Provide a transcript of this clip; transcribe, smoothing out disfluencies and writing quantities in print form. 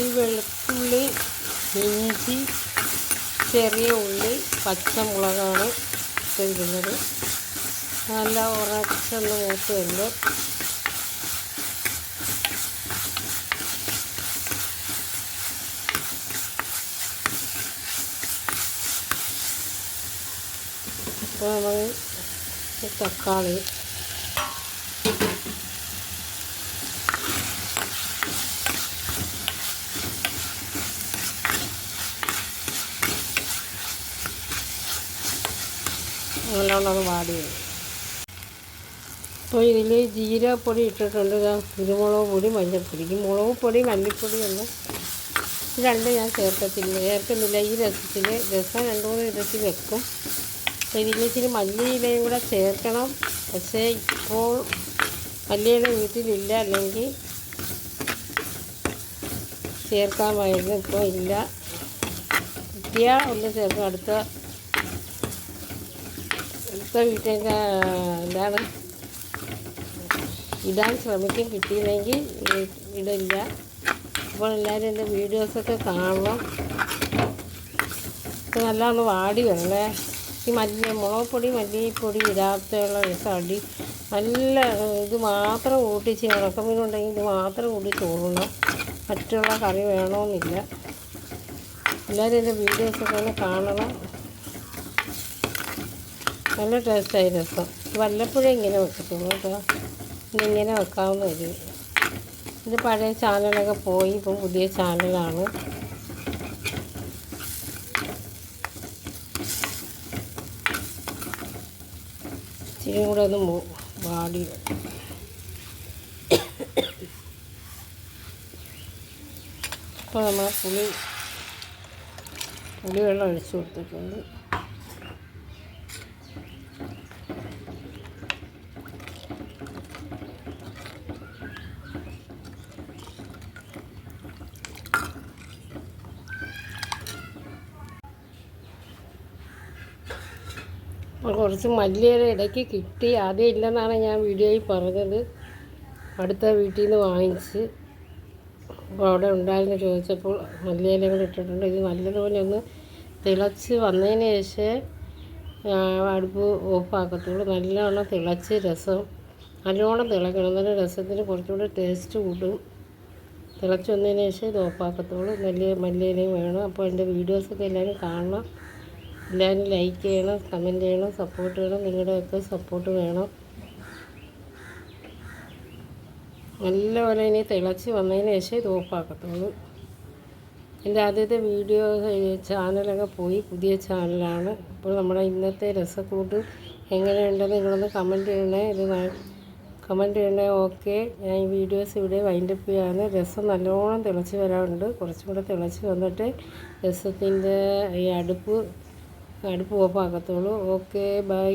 ഈ വെളുത്തുള്ളി, ഇഞ്ചി, ചെറിയ ഉള്ളി, പച്ചമുളകാണ് ഇടുന്നത്. നല്ല ഉറച്ചൊന്ന് മൂത്തുണ്ട്. അപ്പോൾ നമ്മൾ തക്കാളി നല്ലോണം വാടി വരും. അപ്പോൾ ഇതിൽ ജീരകപ്പൊടി ഇട്ടിട്ടുണ്ട്, കുരുമുളക് പൊടി, മഞ്ഞൾപ്പൊടി. ഈ മുളക് പൊടി മല്ലിപ്പൊടി ഒന്നും രണ്ടും ഞാൻ ചേർക്കുന്നില്ല. ഈ രസം 2-3 വിധത്തിൽ വെക്കും. അപ്പോൾ ഇതിൽ ഇച്ചിരി മല്ലിയിലയും കൂടെ ചേർക്കണം. പക്ഷേ ഇപ്പോൾ മല്ലിയില വീട്ടിലില്ല, അല്ലെങ്കിൽ ചേർക്കാമായിരുന്നു. ഇപ്പോൾ ഇല്ല, കിട്ടിയാൽ ഒന്ന് ചേർക്കും. അടുത്ത വീട്ടിലേക്ക് എന്താണ് ഇടാൻ ശ്രമിക്കും, കിട്ടിയില്ലെങ്കിൽ ഇടില്ല. അപ്പോൾ എല്ലാവരും എൻ്റെ വീഡിയോസൊക്കെ കാണണം. അപ്പോൾ നല്ലോണം വാടി വരണേ. ഈ മുളക് പൊടി, മല്ലിപ്പൊടി ഇടാത്തുള്ള അടി നല്ല ഇത് മാത്രം കൂട്ടിച്ച് ഉണക്കമീനുണ്ടെങ്കിൽ ഇത് മാത്രം കൂട്ടി ചോറണം. മറ്റുള്ള കറി വേണമെന്നില്ല. എല്ലാവരും എൻ്റെ വീഡിയോസൊക്കെ ഒന്ന് കാണണം. നല്ല ടേസ്റ്റായി രസം. വല്ലപ്പോഴും ഇങ്ങനെ വെക്കത്തുള്ളൂ കേട്ടോ. ഇങ്ങനെ വെക്കാവുന്ന ഒരു ഇത് പഴയ ചാനലൊക്കെ പോയി, ഇപ്പം പുതിയ ചാനലാണ്. ഇച്ചിരി കൂടെ ഒന്ന് വാടി. അപ്പോൾ നമ്മൾ പുളിവെള്ളം ഒഴിച്ചു കൊടുത്തിട്ടുണ്ട്. കുറച്ച് മല്ലിയില ഇടയ്ക്ക് കിട്ടി, ആദ്യം ഇല്ലെന്നാണ് ഞാൻ വീഡിയോയിൽ പറഞ്ഞത്. അടുത്ത വീട്ടിൽ നിന്ന് വാങ്ങിച്ച് അപ്പോൾ അവിടെ ഉണ്ടായിരുന്നു, ചോദിച്ചപ്പോൾ മല്ലിയില കൂടെ ഇട്ടിട്ടുണ്ട്. ഇത് നല്ലതുപോലെ ഒന്ന് തിളച്ച് വന്നതിന് ശേഷം അടുപ്പ് ഓഫാക്കത്തുള്ളൂ. നല്ലവണ്ണം തിളച്ച് നല്ലോണം തിളക്കണം, എന്നാലും രസത്തിന് കുറച്ചുകൂടെ ടേസ്റ്റ് കൂട്ടും. തിളച്ച് വന്നതിന് ശേഷം ഇത് ഓഫാക്കത്തുള്ളൂ. മല്ലിയിലയും വേണം. അപ്പോൾ എൻ്റെ വീഡിയോസൊക്കെ എല്ലാവരും കാണണം. എല്ലാവരും ലൈക്ക് ചെയ്യണം, കമൻറ്റ് ചെയ്യണം, സപ്പോർട്ട് ചെയ്യണം. നിങ്ങളുടെയൊക്കെ സപ്പോർട്ട് വേണം. നല്ലപോലെ ഇനി തിളച്ച് വന്നതിന് ശേഷം ഇത് ഓഫാക്കത്തുള്ളൂ. എൻ്റെ ആദ്യത്തെ വീഡിയോ ചാനലൊക്കെ പോയി, പുതിയ ചാനലാണ്. അപ്പോൾ നമ്മുടെ ഇന്നത്തെ രസക്കൂട്ട് എങ്ങനെയുണ്ടെന്ന് നിങ്ങളൊന്ന് കമൻറ്റ് ചെയ്യണേ. കമൻറ്റ് ചെയ്യണേ. ഓക്കെ, ഞാൻ ഈ വീഡിയോസ് ഇവിടെ വൈൻഡപ്പ് ചെയ്യാണ്. രസം നല്ലോണം തിളച്ച് വരാറുണ്ട്. കുറച്ചും കൂടെ തിളച്ച് വന്നിട്ട് രസത്തിൻ്റെ ഈ അടുപ്പ് ഓഫാക്കത്തുള്ളൂ. Okay, by.